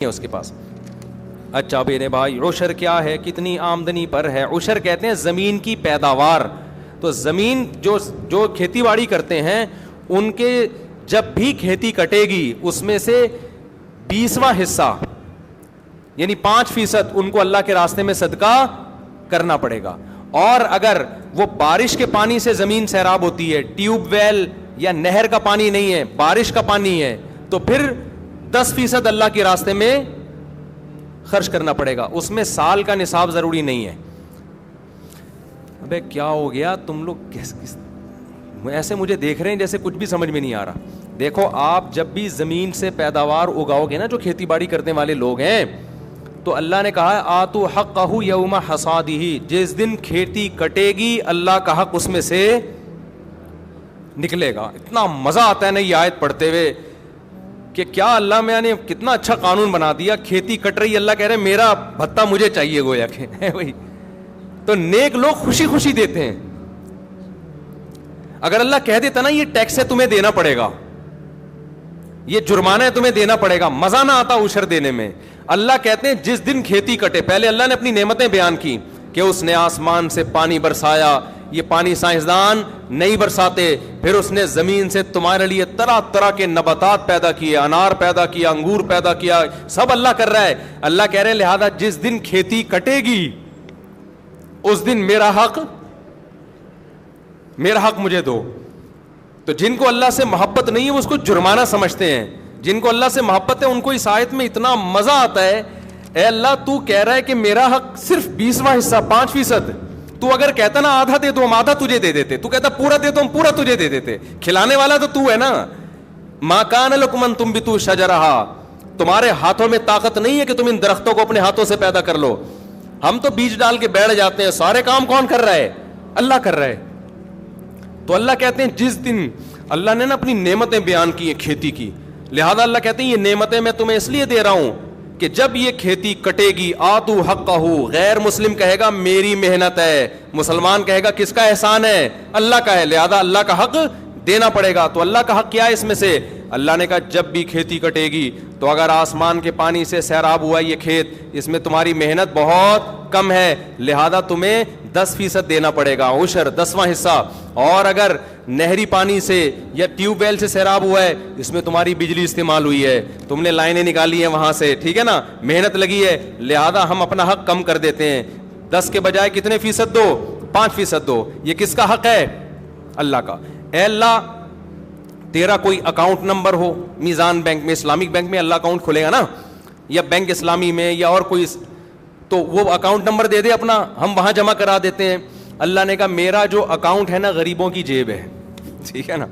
ہے اس کے پاس. اچھا میرے بھائی عشر کیا ہے, کتنی آمدنی پر ہے؟ عشر کہتے ہیں زمین کی پیداوار. تو زمین جو کھیتی باڑی کرتے ہیں ان کے جب بھی کھیتی کٹے گی اس میں سے 20واں حصہ یعنی 5% ان کو اللہ کے راستے میں صدقہ کرنا پڑے گا. اور اگر وہ بارش کے پانی سے زمین سیراب ہوتی ہے, ٹیوب ویل یا نہر کا پانی نہیں ہے, بارش کا پانی ہے, تو پھر 10% اللہ کے راستے میں خرچ کرنا پڑے گا. اس میں سال کا نصاب ضروری نہیں ہے. ابے کیا ہو گیا تم لوگ ایسے مجھے دیکھ رہے ہیں جیسے کچھ بھی سمجھ میں نہیں آ رہا. دیکھو آپ جب بھی زمین سے پیداوار اگاؤ گے نا, جو کھیتی باڑی کرنے والے لوگ ہیں, تو اللہ نے کہا ہے آتو حقہ یوم حصادہ, جس دن کھیتی کٹے گی اللہ کا حق اس میں سے نکلے گا. اتنا مزہ آتا ہے نا یہ آیت پڑھتے ہوئے کہ کیا اللہ میں نے کتنا اچھا قانون بنا دیا. کھیتی کٹ رہی, اللہ کہہ رہے میرا بھتہ مجھے چاہیے گویا کہ وہی. تو نیک لوگ خوشی خوشی دیتے ہیں. اگر اللہ کہہ دیتا نا یہ ٹیکس ہے تمہیں دینا پڑے گا, یہ جرمانہ ہے تمہیں دینا پڑے گا, مزہ نہ آتا عشر دینے میں. اللہ کہتے ہیں جس دن کھیتی کٹے, پہلے اللہ نے اپنی نعمتیں بیان کی کہ اس نے آسمان سے پانی برسایا, یہ پانی سائنسدان نہیں برساتے, پھر اس نے زمین سے تمہارے لیے طرح طرح کے نباتات پیدا کیے, انار پیدا کیا, انگور پیدا کیا, سب اللہ کر رہا ہے. اللہ کہہ رہے ہیں لہذا جس دن کھیتی کٹے گی اس دن میرا حق مجھے دو. تو جن کو اللہ سے محبت نہیں ہے وہ اس کو جرمانہ سمجھتے ہیں, جن کو اللہ سے محبت ہے ان کو اس آیت میں اتنا مزہ آتا ہے. اے اللہ تو کہہ رہا ہے کہ میرا حق صرف 20واں حصہ 5%, تو اگر کہتا نا آدھا دے دو ہم آدھا تجھے دے دیتے, تو کہتا پورا دے دو ہم پورا تجھے دے دیتے. کھلانے والا تو ہے نا. ما کان لکم ان تنبتوا شجرہا, تمہارے ہاتھوں میں طاقت نہیں ہے کہ تم ان درختوں کو اپنے ہاتھوں سے پیدا کر لو. ہم تو بیج ڈال کے بیٹھ جاتے ہیں, سارے کام کون کر رہا ہے؟ اللہ کر رہا ہے. تو اللہ کہتے ہیں جس دن اللہ نے نا اپنی نعمتیں بیان کی ہیں کھیتی کی, لہذا اللہ کہتے ہیں یہ نعمتیں میں تمہیں اس لیے دے رہا ہوں کہ جب یہ کھیتی کٹے گی آتو حقہ, غیر مسلم کہے گا میری محنت ہے, مسلمان کہے گا کس کا احسان ہے؟ اللہ کا ہے, لہذا اللہ کا حق دینا پڑے گا. تو اللہ کا حق کیا ہے اس میں سے؟ اللہ نے کہا جب بھی کھیتی کٹے گی تو اگر آسمان کے پانی سے سیراب ہوا یہ کھیت, اس میں تمہاری محنت بہت کم ہے, لہذا تمہیں 10% دینا پڑے گا عشر, 10واں حصہ. اور اگر نہری پانی سے یا ٹیوب ویل سے سیراب ہوا ہے, اس میں تمہاری بجلی استعمال ہوئی ہے, تم نے لائنیں نکالی ہیں وہاں سے, ٹھیک ہے نا, محنت لگی ہے, لہذا ہم اپنا حق کم کر دیتے ہیں. 10 کے بجائے کتنے فیصد دو؟ 5% دو. یہ کس کا حق ہے؟ اللہ کا. اے اللہ تیرا کوئی اکاؤنٹ نمبر ہو میزان بینک میں, اسلامک بینک میں اللہ اکاؤنٹ کھلے گا نا, یا بینک اسلامی میں یا اور کوئی, تو وہ اکاؤنٹ نمبر دے دے اپنا, ہم وہاں جمع کرا دیتے ہیں. اللہ نے کہا میرا جو اکاؤنٹ ہے نا غریبوں کی جیب ہے, ٹھیک ہے نا.